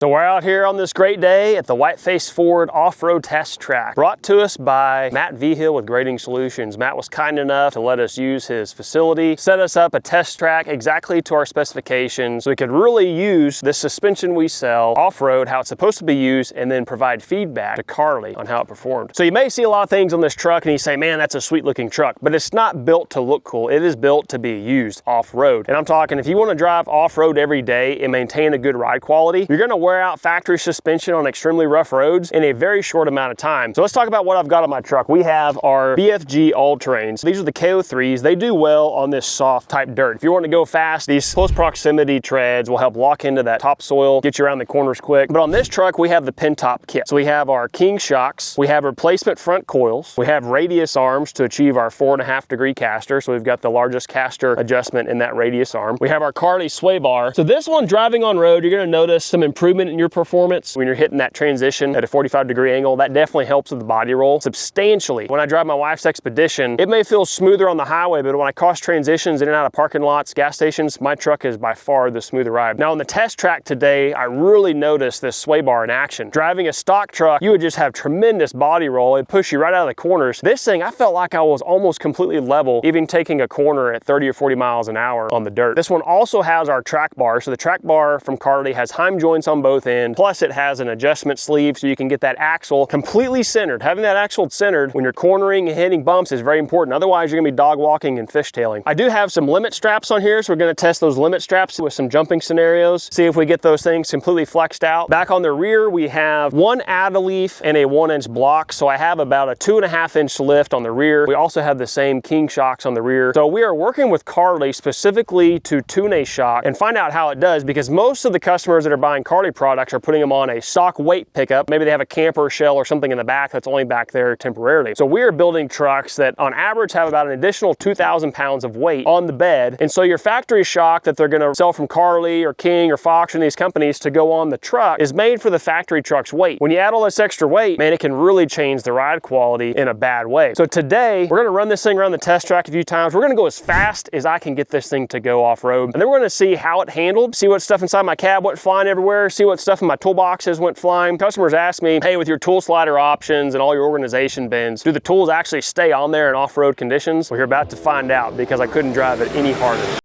So we're out here on this great day at the Whiteface Ford off-road test track, brought to us by Matt Vigil with Grading Solutions. Matt was kind enough to let us use his facility, set us up a test track exactly to our specifications so we could really use this suspension we sell off-road, how it's supposed to be used, and then provide feedback to Carli on how it performed. So you may see a lot of things on this truck and you say, man, that's a sweet looking truck, but it's not built to look cool. It is built to be used off-road. And I'm talking, if you want to drive off-road every day and maintain a good ride quality, you're going to wear out factory suspension on extremely rough roads in a very short amount of time. So let's talk about what I've got on my truck. We have our BFG all-terrains. These are the KO3s. They do well on this soft type dirt. If you want to go fast, these close proximity treads will help lock into that topsoil, get you around the corners quick. But on this truck, we have the pin top kit. So we have our King shocks, we have replacement front coils, we have radius arms to achieve our 4.5 degree caster. So we've got the largest caster adjustment in that radius arm. We have our Carli sway bar. So this one, driving on road, you're going to notice some improvement in your performance when you're hitting that transition at a 45-degree angle. That definitely helps with the body roll substantially. When I drive my wife's Expedition, it may feel smoother on the highway, but when I cross transitions in and out of parking lots, gas stations, my truck is by far the smoother ride. Now on the test track today, I really noticed this sway bar in action. Driving a stock truck, you would just have tremendous body roll. It'd push you right out of the corners. This thing, I felt like I was almost completely level, even taking a corner at 30 or 40 miles an hour on the dirt. This one also has our track bar. So the track bar from Carli has Heim joints on both ends. Plus it has an adjustment sleeve so you can get that axle completely centered. Having that axle centered when you're cornering and hitting bumps is very important. Otherwise, you're gonna be dog walking and fishtailing. I do have some limit straps on here, so we're gonna test those limit straps with some jumping scenarios, see if we get those things completely flexed out. Back on the rear, we have one add-a leaf and a 1-inch block, so I have about a 2.5-inch lift on the rear. We also have the same King shocks on the rear. So we are working with Carli specifically to tune a shock and find out how it does, because most of the customers that are buying Carli products are putting them on a stock weight pickup. Maybe they have a camper shell or something in the back that's only back there temporarily. So we are building trucks that on average have about an additional 2,000 pounds of weight on the bed. And so your factory shock that they're gonna sell from Carli or King or Fox or these companies to go on the truck is made for the factory truck's weight. When you add all this extra weight, man, it can really change the ride quality in a bad way. So today, we're gonna run this thing around the test track a few times. We're gonna go as fast as I can get this thing to go off-road. And then we're gonna see how it handled, see what stuff inside my cab went flying everywhere, see what stuff in my toolboxes went flying. Customers ask me, hey, with your tool slider options and all your organization bins, do the tools actually stay on there in off-road conditions? Well, you're about to find out, because I couldn't drive it any harder.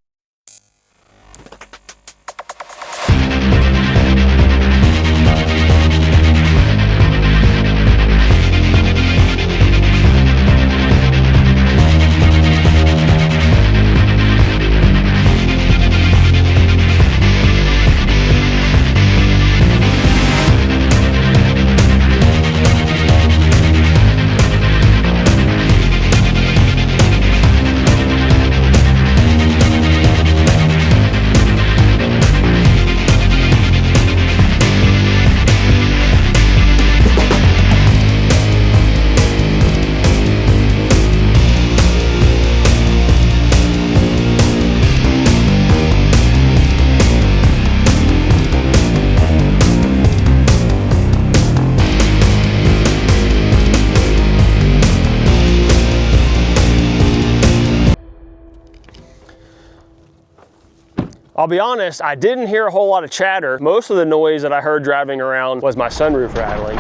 I'll be honest, I didn't hear a whole lot of chatter. Most of the noise that I heard driving around was my sunroof rattling.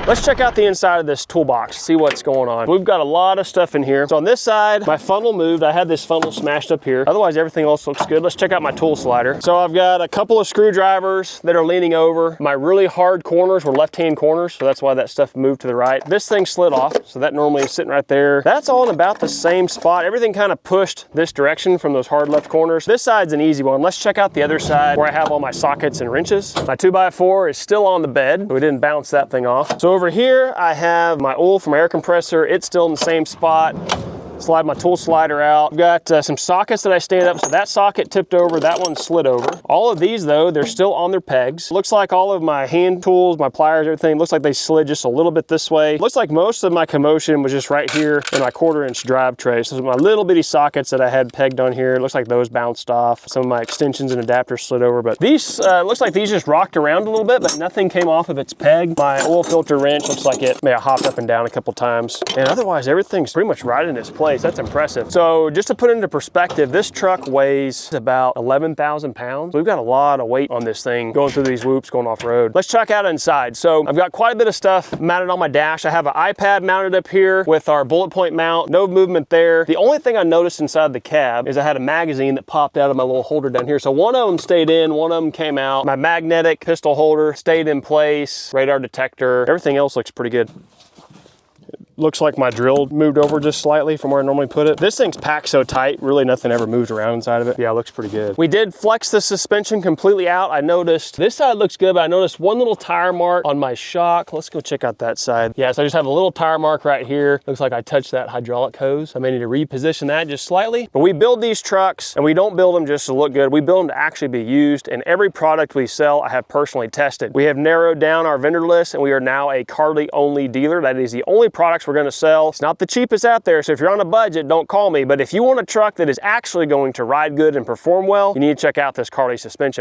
Let's check out the inside of this toolbox, see what's going on. We've got a lot of stuff in here. So on this side, my funnel moved. I had this funnel smashed up here. Otherwise, everything else looks good. Let's check out my tool slider. So I've got a couple of screwdrivers that are leaning over. My really hard corners were left-hand corners, so that's why that stuff moved to the right. This thing slid off, so that normally is sitting right there. That's all in about the same spot. Everything kind of pushed this direction from those hard left corners. This side's an easy one. Let's check out the other side where I have all my sockets and wrenches. My 2x4 is still on the bed. We didn't bounce that thing off. So over here, I have my oil from my air compressor. It's still in the same spot. slide my tool slider out. I've got some sockets that I stand up, so that socket tipped over, that one slid over. All of these though, they're still on their pegs. Looks like all of my hand tools, my pliers, everything, looks like they slid just a little bit this way. Looks like most of my commotion was just right here in my 1/4-inch drive tray. So my little bitty sockets that I had pegged on here, it looks like those bounced off. Some of my extensions and adapters slid over, but these, looks like these just rocked around a little bit, but nothing came off of its peg. My oil filter wrench looks like it may have hopped up and down a couple times. And otherwise, everything's pretty much right in its place. place. That's impressive. So just to put into perspective, this truck weighs about 11,000 pounds. We've got a lot of weight on this thing going through these whoops, going off road. Let's check out inside. So I've got quite a bit of stuff mounted on my dash. I have an iPad mounted up here with our bullet point mount, no movement there. The only thing I noticed inside the cab is I had a magazine that popped out of my little holder down here. So one of them stayed in, one of them came out. My magnetic pistol holder stayed in place, radar detector, everything else looks pretty good. Looks like my drill moved over just slightly from where I normally put it. This thing's packed so tight, really nothing ever moves around inside of it. Yeah, it looks pretty good. We did flex the suspension completely out. I noticed this side looks good, but I noticed one little tire mark on my shock. Let's go check out that side. Yeah, so I just have a little tire mark right here. Looks like I touched that hydraulic hose. I may need to reposition that just slightly. But we build these trucks and we don't build them just to look good. We build them to actually be used, and every product we sell, I have personally tested. We have narrowed down our vendor list and we are now a Carli only dealer. That is the only products we're gonna sell. It's not the cheapest out there, so if you're on a budget, don't call me. But if you want a truck that is actually going to ride good and perform well, you need to check out this Carli suspension.